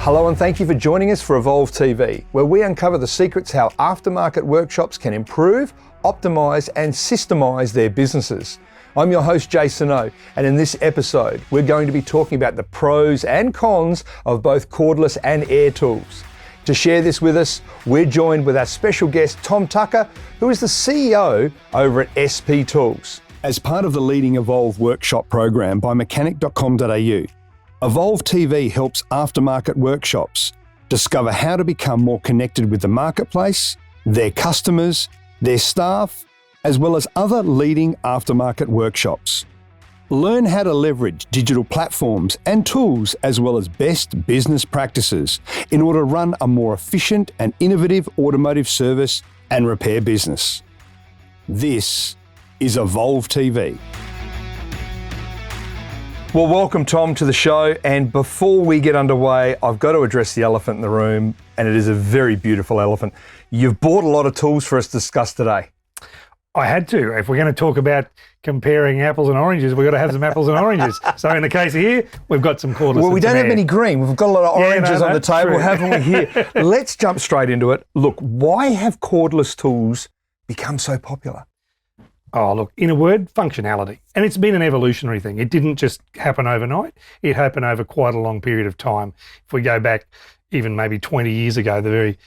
Hello and thank you for joining us for Evolve TV, where we uncover the secrets how aftermarket workshops can improve, optimise and systemise their businesses. I'm your host Jason O, and in this episode we're going to be talking about the pros and cons of both cordless and air tools. To share this with us, we're joined with our special guest Tom Tucker, who is the CEO over at SP Tools. As part of the leading Evolve workshop program by Mechanic.com.au, Evolve TV helps aftermarket workshops discover how to become more connected with the marketplace, their customers, their staff, as well as other leading aftermarket workshops. Learn how to leverage digital platforms and tools as well as best business practices in order to run a more efficient and innovative automotive service and repair business. This is Evolve TV. Well, welcome, Tom, to the show. And before we get underway, I've got to address the elephant in the room, and it is a very beautiful elephant. You've bought a lot of tools for us to discuss today. I had to. If we're going to talk about comparing apples and oranges, we've got to have some apples and oranges. So in the case of here, we've got some cordless. Well, we don't have any green. We've got a lot of oranges on the table, true. Haven't we, here? Let's jump straight into it. Look, why have cordless tools become so popular? Oh, look, in a word, functionality. And it's been an evolutionary thing. It didn't just happen overnight. It happened over quite a long period of time. If we go back even maybe 20 years ago, the very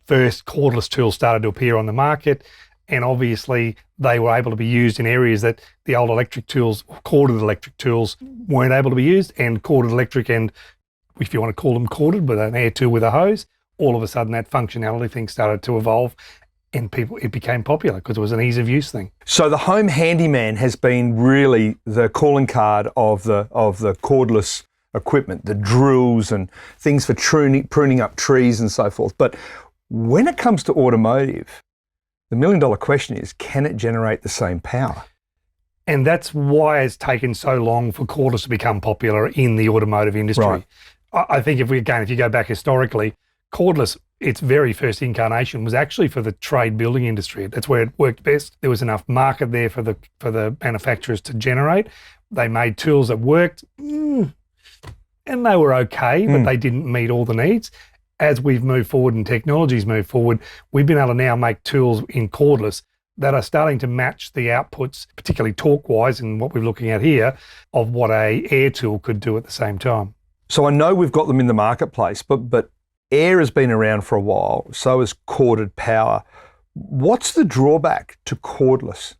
first cordless tools started to appear on the market. And obviously they were able to be used in areas that the old electric tools, or corded electric tools, weren't able to be used. And corded electric, and if you want to call them corded, with an air tool with a hose, all of a sudden that functionality thing started to evolve. And it became popular because it was an ease of use thing. So the home handyman has been really the calling card of the cordless equipment, the drills and things for pruning up trees and so forth. But when it comes to automotive, the $1 million question is, can it generate the same power? And that's why it's taken so long for cordless to become popular in the automotive industry. Right. I think if you go back historically, cordless, its very first incarnation was actually for the trade building industry. That's where it worked best. There was enough market there for the manufacturers to generate. They made tools that worked, and they were okay, but they didn't meet all the needs. As we've moved forward and technologies move forward, we've been able to now make tools in cordless that are starting to match the outputs, particularly torque-wise, and what we're looking at here, of what a air tool could do at the same time. So I know we've got them in the marketplace, but air has been around for a while, so has corded power. What's the drawback to cordless?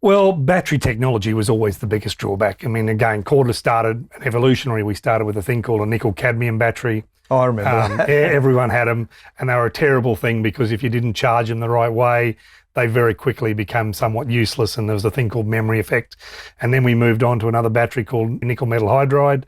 Well, battery technology was always the biggest drawback. I mean, again, cordless started evolutionary. We started with a thing called a nickel-cadmium battery. Oh, I remember that. Everyone had them, and they were a terrible thing because if you didn't charge them the right way, they very quickly became somewhat useless, and there was a thing called memory effect. And then we moved on to another battery called nickel metal hydride.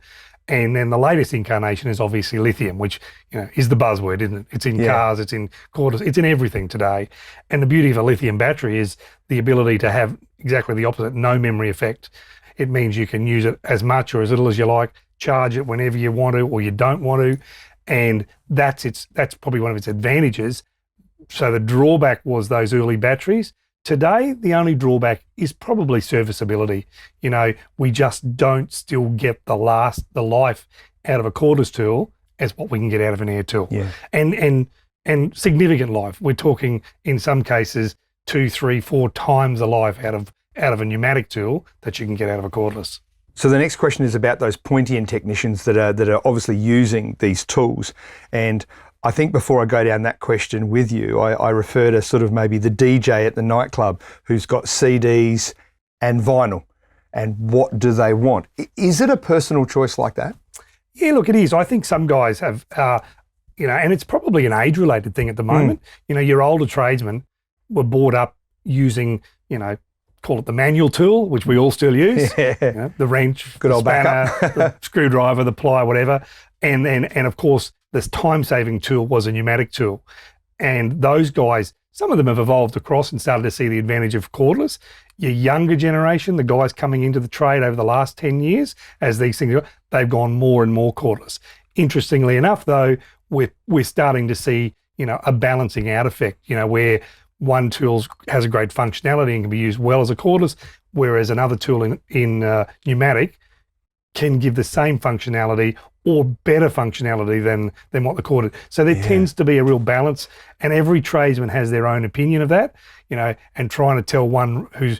And then the latest incarnation is obviously lithium, which is the buzzword, isn't it? It's in cars, it's in cordless, it's in everything today. And the beauty of a lithium battery is the ability to have exactly the opposite, no memory effect. It means you can use it as much or as little as you like, charge it whenever you want to or you don't want to. And that's probably one of its advantages. So the drawback was those early batteries. Today, the only drawback is probably serviceability. We just don't still get the life out of a cordless tool as what we can get out of an air tool. Yeah. And significant life. We're talking in some cases 2, 3, 4 times the life out of a pneumatic tool that you can get out of a cordless. So the next question is about those pointy end technicians that are obviously using these tools. And I think before I go down that question with you, I refer to sort of maybe the DJ at the nightclub who's got CDs and vinyl, and what do they want? Is it a personal choice like that? Yeah, look, it is. I think some guys have, and it's probably an age-related thing at the moment. Your older tradesmen were brought up using, call it the manual tool, which we all still use, the wrench, good old spanner, backup. the screwdriver, the ply, whatever. And of course, this time-saving tool was a pneumatic tool. And those guys, some of them have evolved across and started to see the advantage of cordless. Your younger generation, the guys coming into the trade over the last 10 years, as these things go, they've gone more and more cordless. Interestingly enough, though, we're starting to see, a balancing out effect, where one tool has a great functionality and can be used well as a cordless, whereas another tool in pneumatic can give the same functionality or better functionality than what the cordless. So there tends to be a real balance, and every tradesman has their own opinion of that, and trying to tell one he's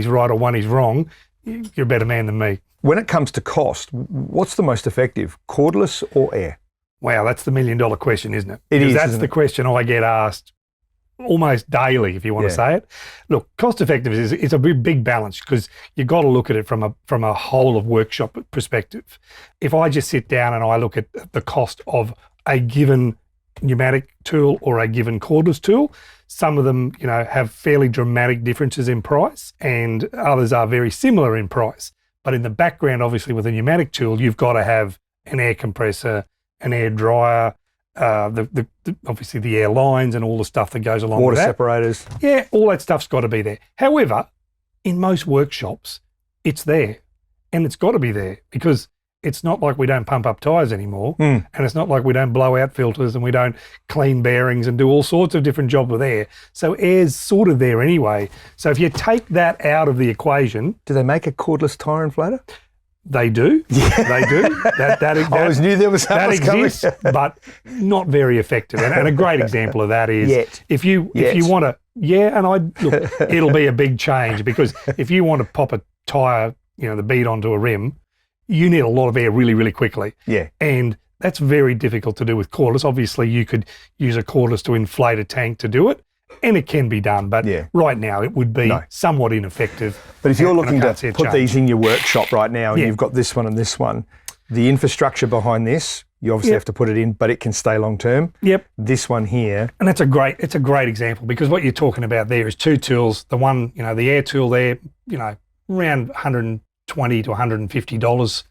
right or one he's wrong, you're a better man than me. When it comes to cost, what's the most effective, cordless or air? Wow, that's the $1 million question, isn't it? It is, That's isn't the it? question I get asked almost daily, if you want to say it. Look, cost effectiveness is a big balance, because you've got to look at it from a whole of workshop perspective. If I just sit down and I look at the cost of a given pneumatic tool or a given cordless tool, some of them, have fairly dramatic differences in price, and others are very similar in price. But in the background, obviously, with a pneumatic tool, you've got to have an air compressor, an air dryer, obviously the air lines and all the stuff that goes along with that. Water separators. Yeah, all that stuff's got to be there. However, in most workshops, it's there, and it's got to be there, because it's not like we don't pump up tyres anymore, and it's not like we don't blow out filters and we don't clean bearings and do all sorts of different jobs with air. So air's sort of there anyway. So if you take that out of the equation... Do they make a cordless tyre inflator? They do. They do. That I always knew there was that coming. exists, but not very effective. And a great example of that is if you want to, look, it'll be a big change, because if you want to pop a tyre, the bead onto a rim, you need a lot of air really, really quickly. Yeah. And that's very difficult to do with cordless. Obviously, you could use a cordless to inflate a tank to do it, and it can be done, but right now it would be somewhat ineffective. But if you're looking to put these in your workshop right now, and you've got this one and this one, the infrastructure behind this, you obviously have to put it in, but it can stay long term. Yep. This one here. And it's a great example, because what you're talking about there is two tools. The one, the air tool there, around $120 to $150,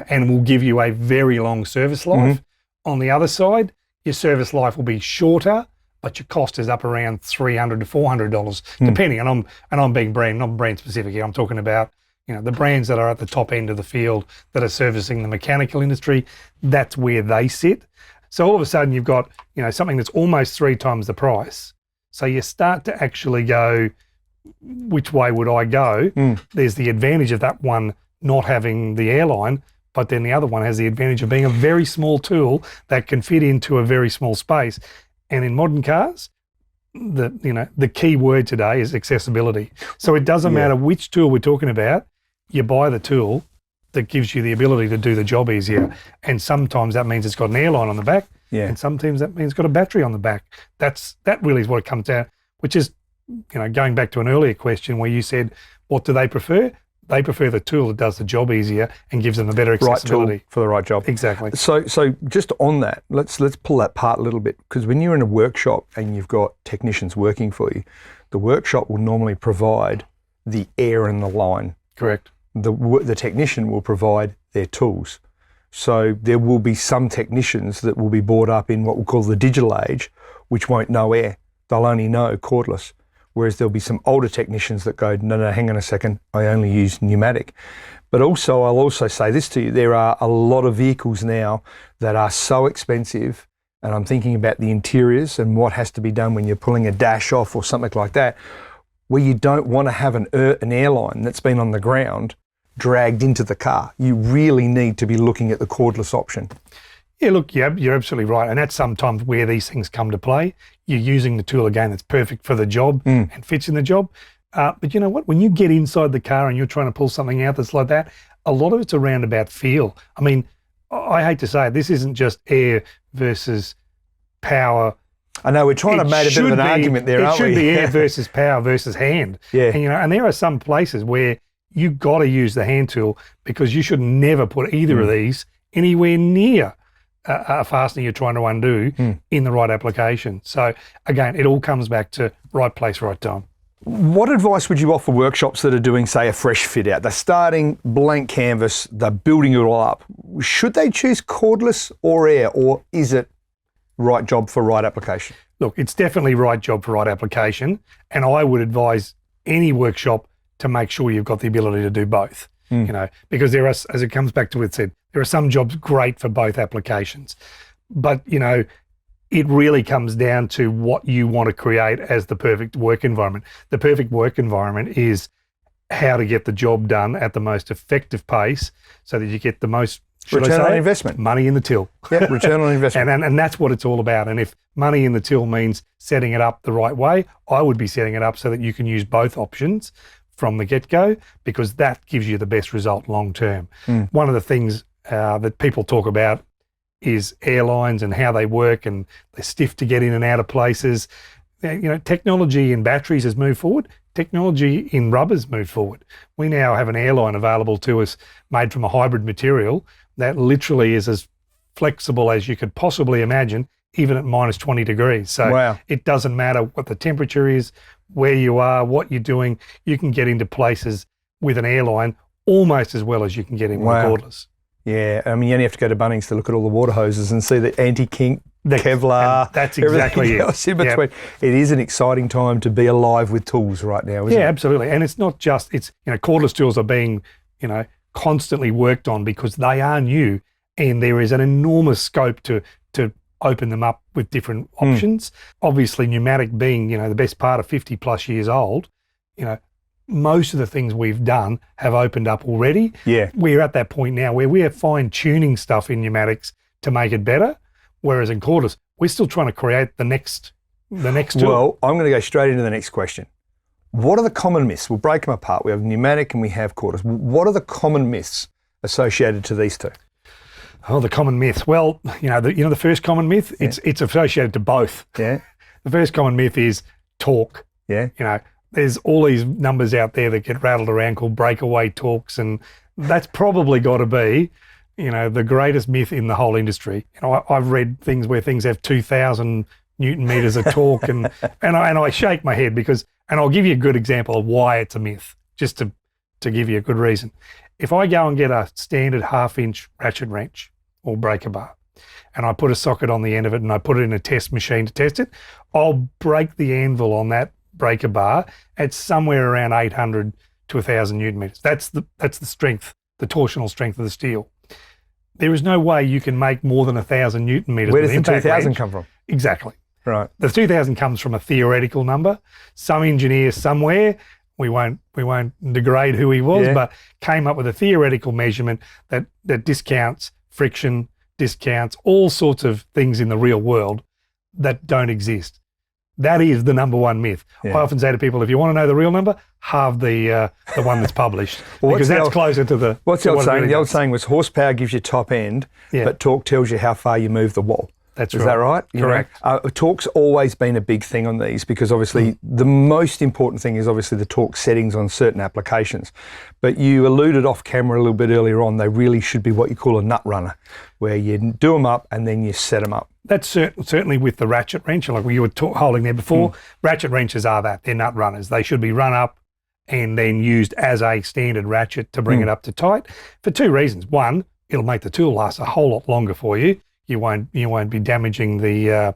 and will give you a very long service life. On the other side, your service life will be shorter, but your cost is up around $300 to $400, depending. And I'm being not brand specific here. I'm talking about the brands that are at the top end of the field that are servicing the mechanical industry. That's where they sit. So all of a sudden you've got something that's almost 3 times the price. So you start to actually go, which way would I go? There's the advantage of that one not having the airline, but then the other one has the advantage of being a very small tool that can fit into a very small space. And in modern cars, the key word today is accessibility. So it doesn't matter which tool we're talking about, you buy the tool that gives you the ability to do the job easier. And sometimes that means it's got an airline on the back, and sometimes that means it's got a battery on the back. That really is what it comes down, which is, going back to an earlier question where you said, what do they prefer? They prefer the tool that does the job easier and gives them a better accessibility. Right tool for the right job. Exactly. So just on that, let's pull that part a little bit, because when you're in a workshop and you've got technicians working for you, the workshop will normally provide the air and the line. Correct. The technician will provide their tools. So there will be some technicians that will be brought up in what we'll call the digital age, which won't know air. They'll only know cordless. Whereas there'll be some older technicians that go, no, hang on a second, I only use pneumatic. But also, I'll also say this to you, there are a lot of vehicles now that are so expensive, and I'm thinking about the interiors and what has to be done when you're pulling a dash off or something like that, where you don't want to have an airline that's been on the ground dragged into the car. You really need to be looking at the cordless option. Yeah, look, you're absolutely right. And that's sometimes where these things come to play. You're using the tool, again, that's perfect for the job and fits in the job. But you know what? When you get inside the car and you're trying to pull something out that's like that, a lot of it's around about feel. I mean, I hate to say it, this isn't just air versus power. I know, we're trying to make a bit of an argument there, aren't we? It should be air versus power versus hand. Yeah. And, and there are some places where you've got to use the hand tool, because you should never put either of these anywhere near a fastener you're trying to undo in the right application. So again, it all comes back to right place, right time. What advice would you offer workshops that are doing, say, a fresh fit out? They're starting blank canvas, they're building it all up. Should they choose cordless or air, or is it right job for right application? Look, it's definitely right job for right application, and I would advise any workshop to make sure you've got the ability to do both. Because there are, as it comes back to what it said, there are some jobs great for both applications, but it really comes down to what you want to create as the perfect work environment. The perfect work environment is how to get the job done at the most effective pace so that you get the most return on investment. Money in the till. Yeah, return on investment. and that's what it's all about. And if money in the till means setting it up the right way, I would be setting it up so that you can use both options from the get-go, because that gives you the best result long term. One of the things that people talk about is airlines and how they work, and they're stiff to get in and out of places. Technology in batteries has moved forward. Technology in rubbers moved forward. We now have an airline available to us made from a hybrid material that literally is as flexible as you could possibly imagine, even at minus 20 degrees. So It doesn't matter what the temperature is, where you are, what you're doing, you can get into places with an airline almost as well as you can get in with a cordless. Yeah, I mean, you only have to go to Bunnings to look at all the water hoses and see the anti-kink, Kevlar, and that's exactly it. Else in between. Yep. It is an exciting time to be alive with tools right now, isn't it? Yeah, absolutely. And it's not just, cordless tools are being, constantly worked on because they are new, and there is an enormous scope to open them up with different options. Obviously, pneumatic being, the best part of 50 plus years old, most of the things we've done have opened up already. Yeah. We're at that point now where we are fine-tuning stuff in pneumatics to make it better, whereas in cordless, we're still trying to create the next tool. Well, I'm going to go straight into the next question. What are the common myths? We'll break them apart. We have pneumatic and we have cordless. What are the common myths associated to these two? Oh, the common myth. Well, the first common myth, it's associated to both. Yeah. The first common myth is torque. Yeah. There's all these numbers out there that get rattled around called breakaway torques, and that's probably got to be, the greatest myth in the whole industry. I've read things where things have 2,000 Newton meters of torque, and I shake my head because, and I'll give you a good example of why it's a myth, just to give you a good reason. If I go and get a standard 1/2-inch ratchet wrench or breaker bar, and I put a socket on the end of it and I put it in a test machine to test it, I'll break the anvil on that breaker bar at somewhere around 800 to 1,000 Newton meters. That's the strength, the torsional strength of the steel. There is no way you can make more than 1,000 Newton meters. Where does the 2,000 come from? Exactly. Right. The 2,000 comes from a theoretical number. Some engineer somewhere, we won't degrade who he was, but came up with a theoretical measurement that discounts friction, discounts all sorts of things in the real world that don't exist. That is the number one myth. Yeah. I often say to people, if you want to know the real number, halve the one that's published, because that's closer to the... What's the old saying? The old saying was horsepower gives you top end, but torque tells you how far you move the wall. That's right. Is that right? Correct. Torque's always been a big thing on these, because obviously the most important thing is obviously the torque settings on certain applications. But you alluded off camera a little bit earlier on, they really should be what you call a nut runner, where you do them up and then you set them up. That's certainly with the ratchet wrench, like you were holding there before. Ratchet wrenches are that. They're nut runners. They should be run up and then used as a standard ratchet to bring it up to tight for two reasons. One, it'll make the tool last a whole lot longer for you. You won't be damaging the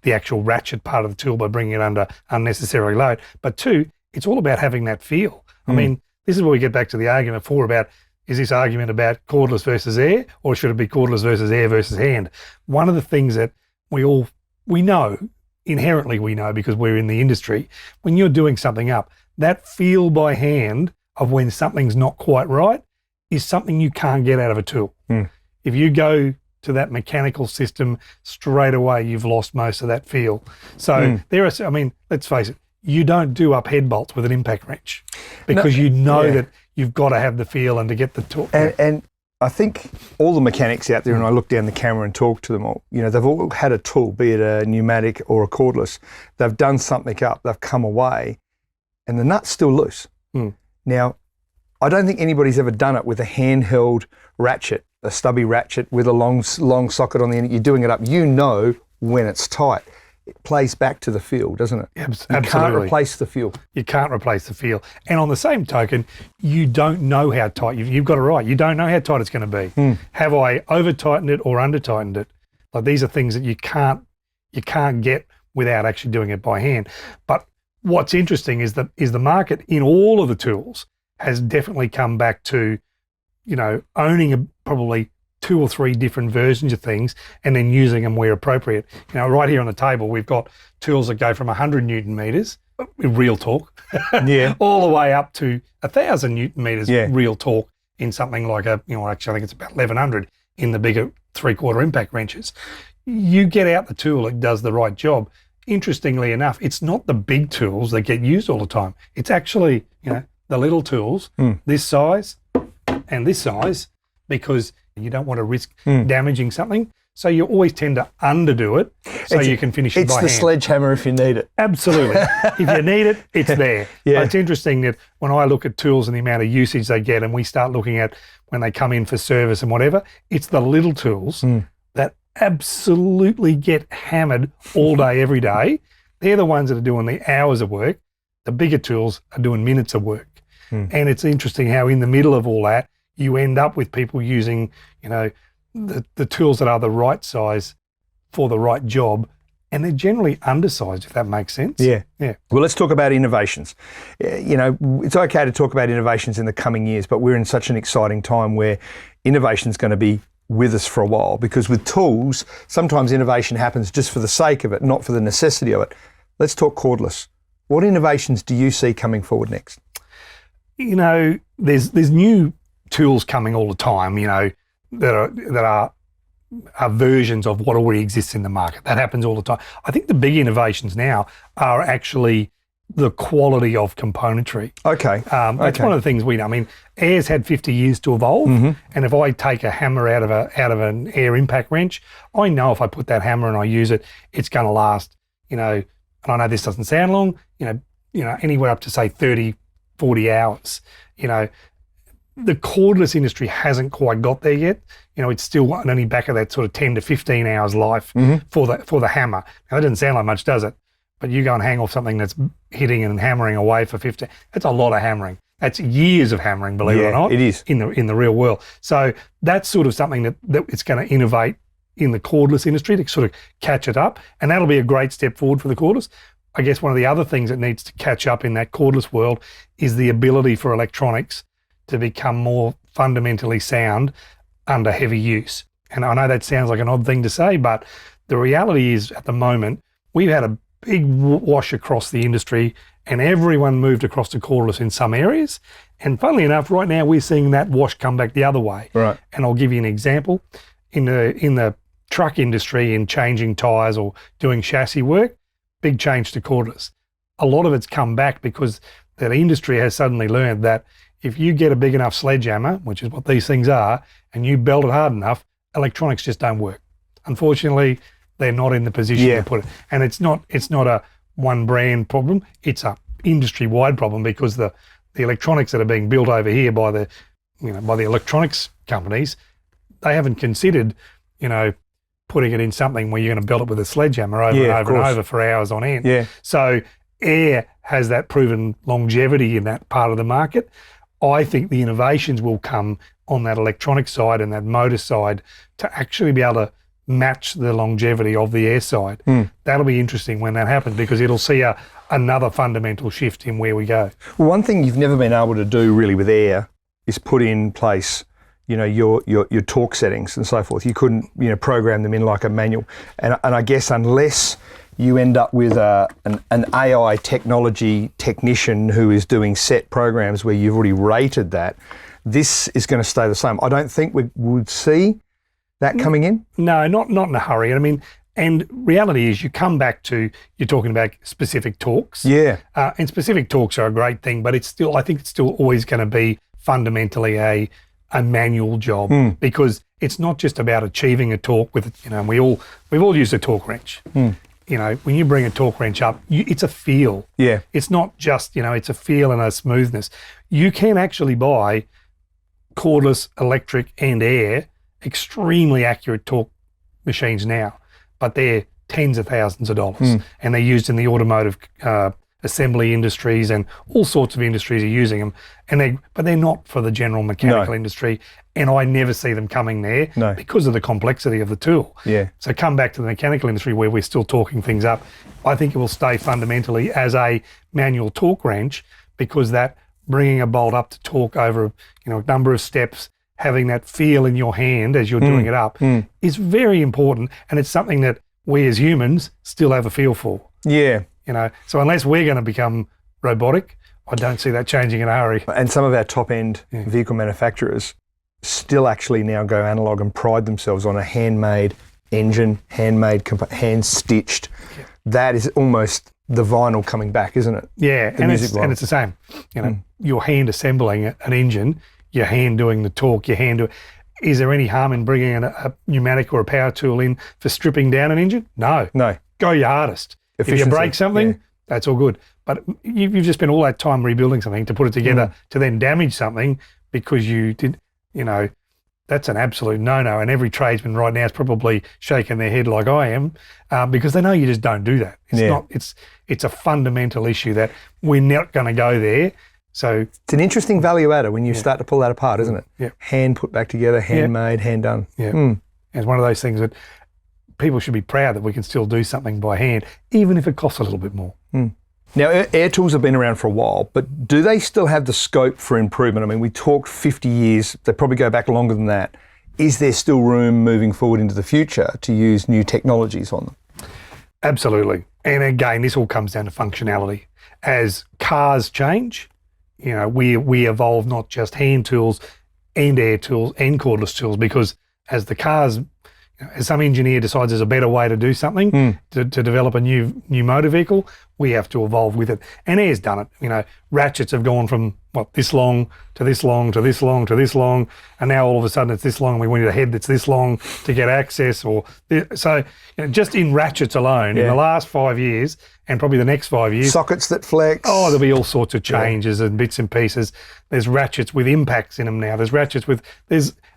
actual ratchet part of the tool by bringing it under unnecessary load. But two, it's all about having that feel. I mean, this is where we get back to the argument before about, is this argument about cordless versus air, or should it be cordless versus air versus hand? One of the things that we know, inherently we know because we're in the industry, when you're doing something up, that feel by hand of when something's not quite right is something you can't get out of a tool. If you go to that mechanical system straight away, you've lost most of that feel. So let's face it, you don't do up head bolts with an impact wrench because that you've got to have the feel and to get the torque. And I think all the mechanics out there, and I look down the camera and talk to them all, they've all had a tool, be it a pneumatic or a cordless. They've done something up, they've come away, and the nut's still loose. Now, I don't think anybody's ever done it with a handheld ratchet, a stubby ratchet with a long socket on the end. You're doing it up. When it's tight. It plays back to the feel, doesn't it? Absolutely. You can't replace the feel. You can't replace the feel. And on the same token, you don't know how tight. You've got it right. You don't know how tight it's going to be. Have I over-tightened it or under-tightened it? Like, these are things that you can't get without actually doing it by hand. But what's interesting is the market in all of the tools has definitely come back to, owning probably 2 or 3 different versions of things and then using them where appropriate. Right here on the table, we've got tools that go from 100 Newton meters real torque, Yeah. all the way up to 1,000 Newton meters Yeah. real torque in something like actually I think it's about 1,100 in the bigger 3/4 impact wrenches. You get out the tool, it does the right job. Interestingly enough, it's not the big tools that get used all the time. It's actually, the little tools, this size and this size, because you don't want to risk damaging something. So you always tend to underdo it so you can finish it by hand. It's the sledgehammer if you need it. Absolutely. If you need it, it's there. Yeah. But it's interesting that when I look at tools and the amount of usage they get, and we start looking at when they come in for service and whatever, it's the little tools that absolutely get hammered all day, every day. They're the ones that are doing the hours of work. The bigger tools are doing minutes of work. And it's interesting how in the middle of all that, you end up with people using, the tools that are the right size for the right job, and they're generally undersized, if that makes sense. Yeah. Yeah. Well, let's talk about innovations. It's okay to talk about innovations in the coming years, but we're in such an exciting time where innovation is going to be with us for a while, because with tools, sometimes innovation happens just for the sake of it, not for the necessity of it. Let's talk cordless. What innovations do you see coming forward next? There's new tools coming all the time, that are versions of what already exists in the market. That happens all the time. I think the big innovations now are actually the quality of componentry. Okay. That's one of the things we know. I mean, air's had 50 years to evolve, and if I take a hammer out of an air impact wrench, I know if I put that hammer and I use it, it's going to last, and I know this doesn't sound long, anywhere up to say 30, 40 hours. The cordless industry hasn't quite got there yet. It's still only back at that sort of 10 to 15 hours life for the hammer. Now, that doesn't sound like much, does it? But you go and hang off something that's hitting and hammering away for 15, that's a lot of hammering. That's years of hammering, believe it or not. It is. In the real world. So that's sort of something that it's going to innovate in the cordless industry to sort of catch it up. And that'll be a great step forward for the cordless. I guess one of the other things that needs to catch up in that cordless world is the ability for electronics to become more fundamentally sound under heavy use. And I know that sounds like an odd thing to say, but the reality is at the moment, we've had a big wash across the industry and everyone moved across to cordless in some areas. And funnily enough, right now we're seeing that wash come back the other way. Right. And I'll give you an example. In the truck industry, in changing tyres or doing chassis work, big change to cordless. A lot of it's come back because that industry has suddenly learned that if you get a big enough sledgehammer, which is what these things are, and you belt it hard enough, electronics just don't work. Unfortunately, they're not in the position to put it. And it's not a one brand problem, it's a industry-wide problem, because the electronics that are being built over here by the electronics companies, they haven't considered, putting it in something where you're going to belt it with a sledgehammer over and over for hours on end. Yeah. So air has that proven longevity in that part of the market. I think the innovations will come on that electronic side and that motor side to actually be able to match the longevity of the air side. That'll be interesting when that happens, because it'll see another fundamental shift in where we go. Well, one thing you've never been able to do really with air is put in place, your torque settings and so forth. You couldn't, program them in like a manual. And I guess unless you end up with an AI technology technician who is doing set programs where you've already rated that, this is going to stay the same. I don't think we would see that coming in. No, not in a hurry. I mean, and reality is you come back to, you're talking about specific torques. Yeah. And specific torques are a great thing, but I think it's still always going to be fundamentally a manual job, because it's not just about achieving a torque with, we've all used a torque wrench. When you bring a torque wrench up, it's a feel. Yeah. It's not just, it's a feel and a smoothness. You can actually buy cordless, electric and air, extremely accurate torque machines now, but they're tens of thousands of dollars, and they're used in the automotive assembly industries, and all sorts of industries are using them, but they're not for the general mechanical industry, and I never see them coming there because of the complexity of the tool. Yeah. So come back to the mechanical industry where we're still torquing things up. I think it will stay fundamentally as a manual torque wrench, because that bringing a bolt up to torque over a number of steps, having that feel in your hand as you're doing it up is very important, and it's something that we as humans still have a feel for. Yeah, So unless we're going to become robotic, I don't see that changing in a hurry. And some of our top-end vehicle manufacturers still actually now go analog and pride themselves on a handmade engine, hand-stitched. Yeah. That is almost the vinyl coming back, isn't it? Yeah, and it's the same. You're hand assembling an engine, you're hand doing the torque, your hand doing. Is there any harm in bringing a pneumatic or a power tool in for stripping down an engine? No. Go your hardest. Efficiency. If you break something, that's all good. But you've just spent all that time rebuilding something to put it together to then damage something because you did, that's an absolute no-no. And every tradesman right now is probably shaking their head like I am because they know you just don't do that. It's a fundamental issue that we're not going to go there. So it's an interesting value adder when you start to pull that apart, isn't it? Yeah. Hand put back together, handmade, hand done. Yeah. It's one of those things that people should be proud that we can still do something by hand, even if it costs a little bit more. Now, air tools have been around for a while, but do they still have the scope for improvement? I mean, we talked 50 years, they probably go back longer than that. Is there still room moving forward into the future to use new technologies on them? Absolutely. And again, this all comes down to functionality. As cars change, we evolve not just hand tools and air tools and cordless tools, because as the cars, as some engineer decides there's a better way to do something to develop a new motor vehicle, we have to evolve with it. And air's done it. Ratchets have gone from this long to this long to this long to this long, and now all of a sudden it's this long and we want a head that's this long to get access. So just in ratchets alone, in the last 5 years and probably the next 5 years, sockets that flex. Oh, there'll be all sorts of changes and bits and pieces. There's ratchets with impacts in them now. There's ratchets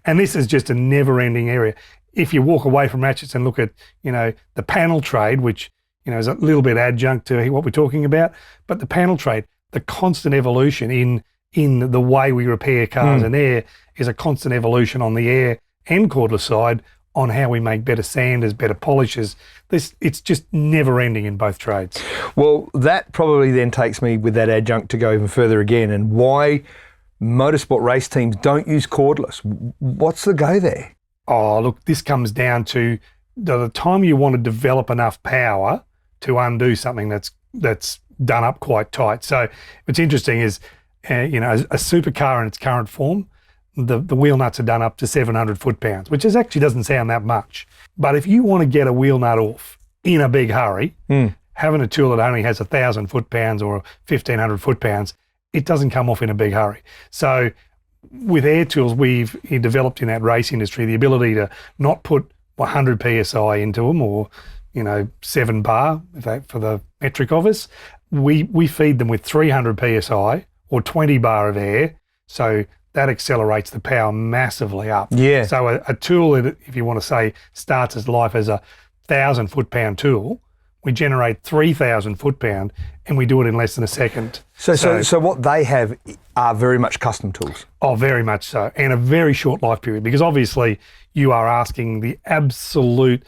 and this is just a never-ending area. If you walk away from ratchets and look at, the panel trade, which, is a little bit adjunct to what we're talking about, but the panel trade, the constant evolution in the way we repair cars and air is a constant evolution on the air and cordless side on how we make better sanders, better polishes. It's just never ending in both trades. Well, that probably then takes me with that adjunct to go even further again, and why motorsport race teams don't use cordless. What's the go there? Oh, look, this comes down to the time you want to develop enough power to undo something that's done up quite tight. So what's interesting is, a supercar in its current form, the wheel nuts are done up to 700 foot-pounds, which actually doesn't sound that much. But if you want to get a wheel nut off in a big hurry, having a tool that only has 1,000 foot-pounds or 1,500 foot-pounds, it doesn't come off in a big hurry. So with air tools, we've developed in that race industry the ability to not put 100 PSI into them or, 7 bar for the metric of us. We feed them with 300 PSI or 20 bar of air. So that accelerates the power massively up. Yeah. So a tool that, if you want to say, starts its life as a 1,000 foot-pound tool, we generate 3,000 foot-pound and we do it in less than a second. So what they have are very much custom tools? Oh, very much so. And a very short life period, because obviously you are asking the absolute,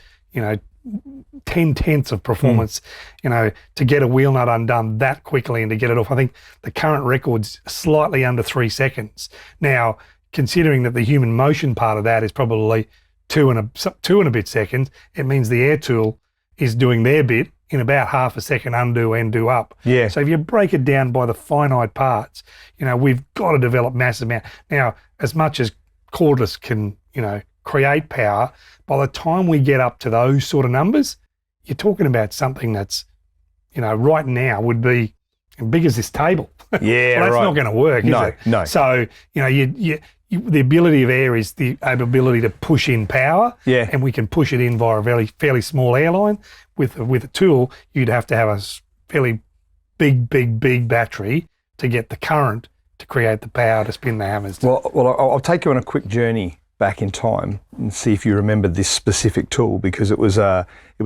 10/10ths of performance, to get a wheel nut undone that quickly and to get it off. I think the current record's slightly under 3 seconds. Now, considering that the human motion part of that is probably two and a bit seconds, it means the air tool is doing their bit in about half a second undo and do up. Yeah. So if you break it down by the finite parts, we've got to develop massive amount. Now, as much as cordless can, create power, by the time we get up to those sort of numbers, you're talking about something that's, right now would be as big as this table. Yeah, well, that's not going to work, is it? No. So, the ability of air is the ability to push in power, and we can push it in via a fairly small airline. With a tool, you'd have to have a fairly big battery to get the current to create the power to spin the hammers. Well, I'll take you on a quick journey back in time and see if you remember this specific tool, because it was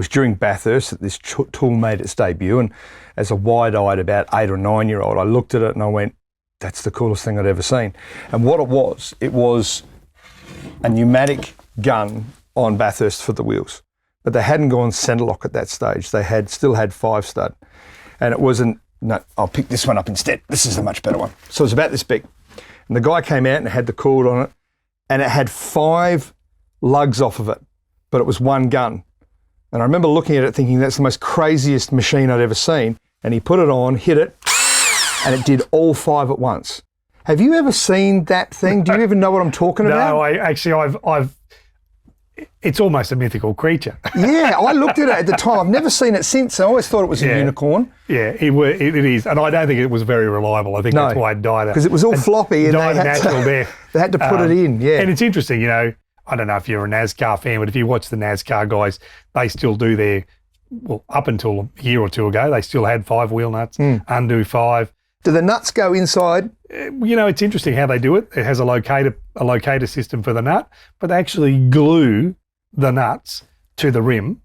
during Bathurst that this tool made its debut, and as a wide-eyed about 8 or 9 year old, I looked at it and I went, that's the coolest thing I'd ever seen. And what it was a pneumatic gun on Bathurst for the wheels, but they hadn't gone centre lock at that stage. They still had 5-stud, and it wasn't. No, I'll pick this one up instead. This is a much better one. So it's about this big, and the guy came out and it had the cord on it, and it had 5 lugs off of it, but it was one gun. And I remember looking at it thinking that's the most craziest machine I'd ever seen. And he put it on, hit it, and it did all 5 at once. Have you ever seen that thing? Do you even know what I'm talking about? No, I've. It's almost a mythical creature. Yeah, I looked at it at the time. I've never seen it since. I always thought it was a unicorn. Yeah, it is. And I don't think it was very reliable. I think that's why it died. Because it was all floppy and died a natural death. They had to put it in, yeah. And it's interesting, I don't know if you're a NASCAR fan, but if you watch the NASCAR guys, they still do up until a year or two ago, they still had 5 wheel nuts, undo 5. Do the nuts go inside? It's interesting how they do it. It has a locator system for the nut, but they actually glue the nuts to the rim.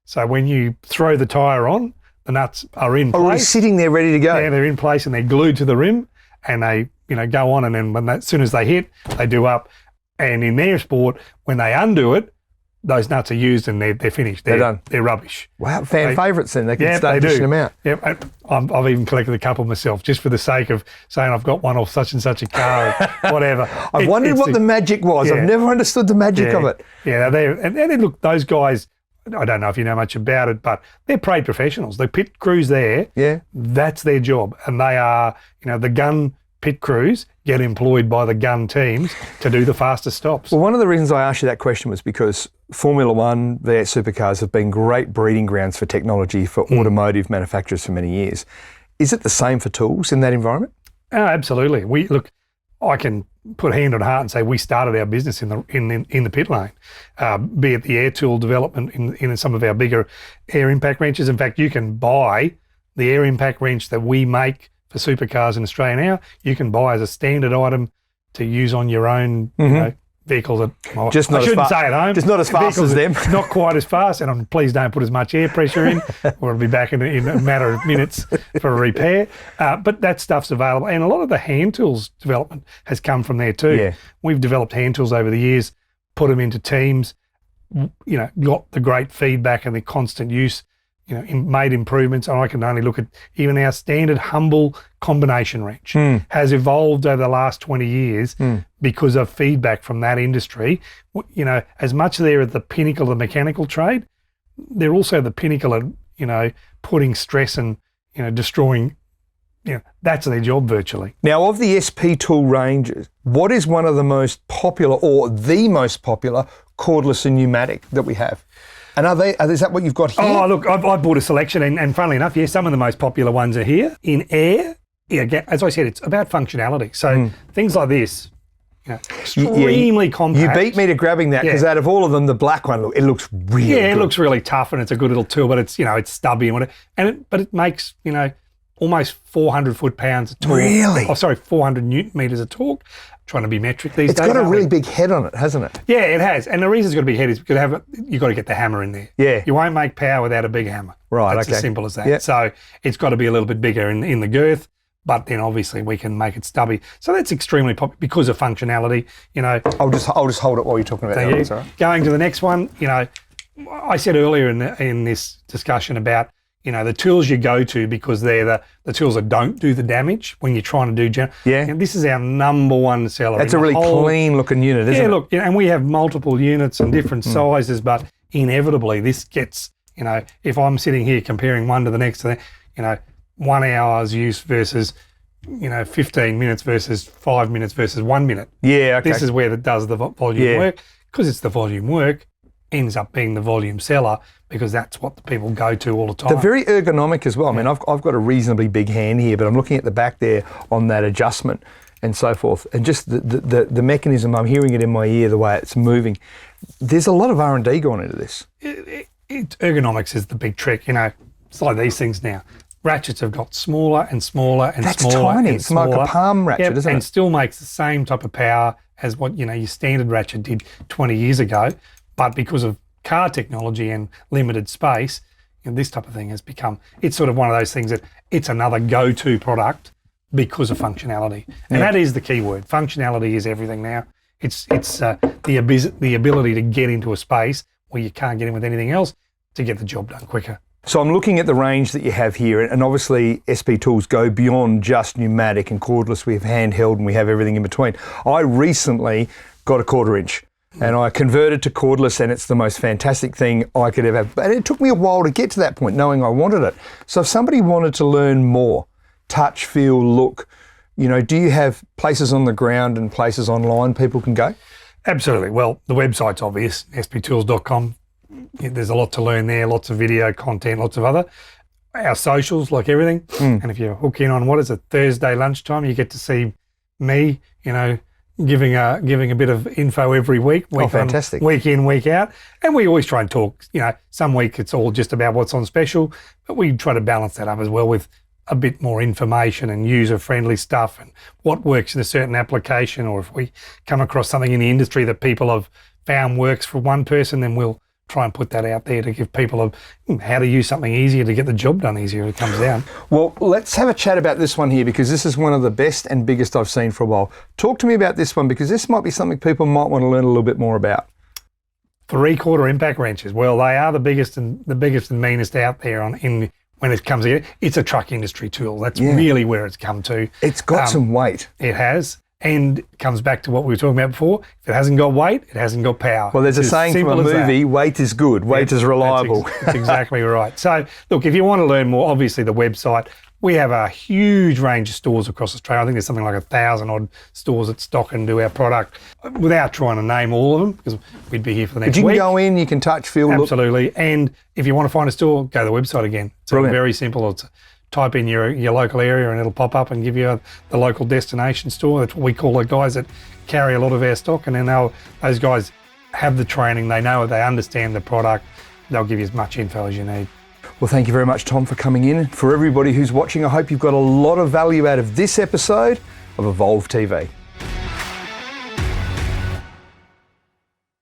So when you throw the tyre on, the nuts are in place. Already sitting there ready to go. Yeah, they're in place and they're glued to the rim, and they go on, and then as soon as they hit, they do up. And in their sport, when they undo it, those nuts are used and they're finished. They're done. They're rubbish. Wow, fan favourites then. They can start dishing them out. Yeah, I've even collected a couple myself just for the sake of saying I've got one off such and such a car or whatever. I've wondered what the magic was. I've never understood the magic of it. Yeah, and look, those guys, I don't know if you know much about it, but they're paid professionals. The pit crews there, that's their job. And they are, the gun pit crews get employed by the gun teams to do the fastest stops. Well, one of the reasons I asked you that question was because Formula One, V8 supercars have been great breeding grounds for technology for automotive manufacturers for many years. Is it the same for tools in that environment? Oh, absolutely. I can put hand on heart and say we started our business in the pit lane, be it the air tool development in some of our bigger air impact wrenches. In fact, you can buy the air impact wrench that we make for supercars in Australia now. You can buy as a standard item to use on your own vehicles. I shouldn't say at home. Just not as fast as them. Not quite as fast, and please don't put as much air pressure in, or it'll be back in a matter of minutes for a repair. But that stuff's available, and a lot of the hand tools development has come from there too. Yeah. We've developed hand tools over the years, put them into teams, got the great feedback and the constant use. Made improvements, and I can only look at even our standard humble combination wrench has evolved over the last 20 years because of feedback from that industry. As much as they're at the pinnacle of the mechanical trade, they're also the pinnacle of, putting stress and, destroying, that's their job virtually. Now, of the SP tool ranges, what is one of the most popular or the most popular cordless and pneumatic that we have? And is that what you've got here? Oh, look, I bought a selection, and funnily enough, some of the most popular ones are here. In air, as I said, it's about functionality. So things like this, extremely compact. You beat me to grabbing that because out of all of them, the black one, it looks really good. It looks really tough, and it's a good little tool, but it's, it's stubby and whatever. But it makes, almost 400 foot-pounds of torque. Really? 400 newton meters of torque. Trying to be metric these days. It's got a really big head on it, hasn't it? Yeah, it has. And the reason it's got a big head is because you've got to get the hammer in there. Yeah. You won't make power without a big hammer. Right, It's as simple as that. Yep. So it's got to be a little bit bigger in the girth, but then obviously we can make it stubby. So that's extremely popular because of functionality. I'll just hold it while you're talking about that. Right. Going to the next one, I said earlier in this discussion about the tools you go to because they're the tools that don't do the damage when you're trying to do. This is our number one seller. That's a really clean looking unit, isn't it? Yeah, look, and we have multiple units and different sizes, but inevitably this gets, if I'm sitting here comparing one to the next, 1 hour's use versus, 15 minutes versus 5 minutes versus 1 minute. Yeah, okay. This is where it does the volume work. Because it's the volume work, ends up being the volume seller because that's what the people go to all the time. They're very ergonomic as well. I mean, I've got a reasonably big hand here, but I'm looking at the back there on that adjustment and so forth. And just the mechanism, I'm hearing it in my ear, the way it's moving. There's a lot of R&D going into this. Ergonomics is the big trick. It's like these things now. Ratchets have got smaller and smaller and That's smaller. tiny. And it's smaller. like a palm ratchet, isn't it? And still makes the same type of power as what, your standard ratchet did 20 years ago. But because of car technology and limited space, this type of thing has become, it's sort of one of those things that it's another go-to product because of functionality. And that is the key word. Functionality is everything now. It's the ability to get into a space where you can't get in with anything else to get the job done quicker. So I'm looking at the range that you have here, and obviously SP tools go beyond just pneumatic and cordless. We have handheld and we have everything in between. I recently got a 1/4 inch. and I converted to cordless, and it's the most fantastic thing I could ever have. But it took me a while to get to that point, knowing I wanted it. So if somebody wanted to learn more, touch, feel, look, do you have places on the ground and places online people can go? Absolutely. Well, the website's obvious, sptools.com. There's a lot to learn there, lots of video content, lots of other. Our socials, like everything. And if you hook in on Thursday lunchtime, you get to see me, giving a bit of info every week. Fantastic. Week in, week out. And we always try and talk, some week it's all just about what's on special, but we try to balance that up as well with a bit more information and user-friendly stuff and what works in a certain application, or if we come across something in the industry that people have found works for one person, then we'll try and put that out there to give people how to use something easier to get the job done easier if it comes down. Well, let's have a chat about this one here, because this is one of the best and biggest I've seen for a while. Talk to me about this one, because this might be something people might want to learn a little bit more about. 3/4 impact wrenches. Well, they are the biggest and meanest out there when it comes in. It's a truck industry tool. That's really where it's come to. It's got some weight. It has. And it comes back to what we were talking about before. If it hasn't got weight, it hasn't got power. Well, there's a saying from a movie, weight is good, weight is reliable. That's exactly right. So, look, if you want to learn more, obviously the website, we have a huge range of stores across Australia. I think there's something like 1,000 odd stores that stock and do our product, without trying to name all of them, because we'd be here for the next week. But you can go in, you can touch, feel, look. Absolutely. And if you want to find a store, go to the website again. It's very simple. It's type in your local area and it'll pop up and give you the local destination store. That's what we call the guys that carry a lot of our stock, and then those guys have the training, they know it, they understand the product, they'll give you as much info as you need. Well, thank you very much, Tom, for coming in. For everybody who's watching, I hope you've got a lot of value out of this episode of Evolve TV.